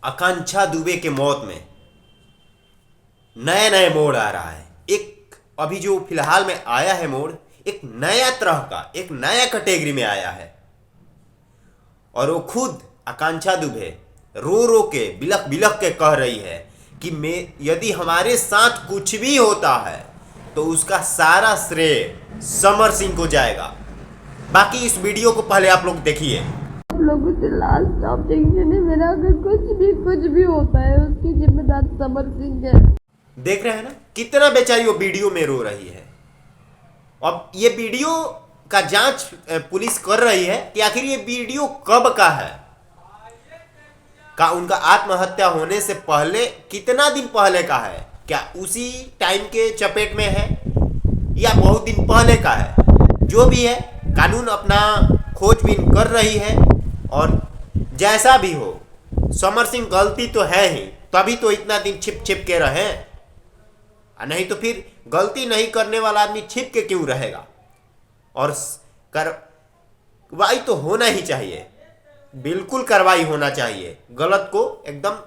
आकांक्षा दुबे के मौत में नए नए मोड़ आ रहा है। एक अभी जो फिलहाल में आया है मोड़, एक नया तरह का, एक नया कैटेगरी में आया है। और वो खुद आकांक्षा दुबे रो रो के, बिलख बिलख के कह रही है कि यदि हमारे साथ कुछ भी होता है तो उसका सारा श्रेय समर सिंह को जाएगा। बाकी इस वीडियो को पहले आप लोग देखिए। आप लोगों से लास्ट ऑप्शन है मेरा, अगर कुछ भी होता है उसकी जिम्मेदार समर सिंह है। देख रहे हैं ना कितना बेचारी वो वीडियो में रो रही है। अब ये वीडियो का जांच पुलिस कर रही है कि आखिर ये वीडियो कब का है, का उनका आत्महत्या होने से पहले कितना दिन पहले का है, क्या उसी टाइम के चपेट में है या बहुत दिन पहले का है। जो भी है कानून अपना खोजबीन कर रही है। और जैसा भी हो, समर सिंह गलती तो है ही, तभी तो इतना दिन छिप छिप के रहे, नहीं तो फिर गलती नहीं करने वाला आदमी छिप के क्यों रहेगा। और कार्रवाई तो होना ही चाहिए, बिल्कुल कार्रवाई होना चाहिए। गलत को एकदम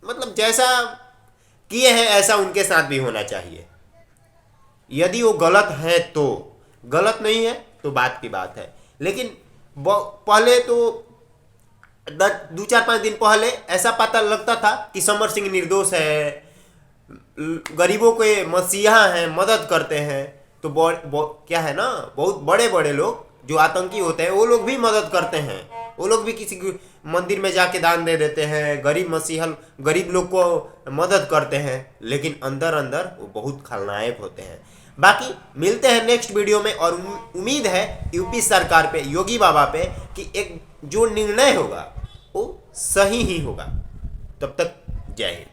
मतलब जैसा किए हैं ऐसा उनके साथ भी होना चाहिए। यदि वो गलत है तो, गलत नहीं है तो बात की बात है। लेकिन पहले तो 2-4-5 दिन पहले ऐसा पता लगता था कि समर सिंह निर्दोष है, गरीबों के मसीहा हैं, मदद करते हैं। तो क्या है ना, बहुत बड़े बड़े लोग जो आतंकी होते हैं वो लोग भी मदद करते हैं। वो लोग भी किसी मंदिर में जाके दान दे देते हैं, गरीब मसीहा गरीब लोग को मदद करते हैं। लेकिन अंदर अंदर वो बहुत खलनायक होते हैं। बाकी मिलते हैं नेक्स्ट वीडियो में। और उम्मीद है यूपी सरकार पे, योगी बाबा पे, कि एक जो निर्णय होगा वो सही ही होगा। तब तक जय हिंद।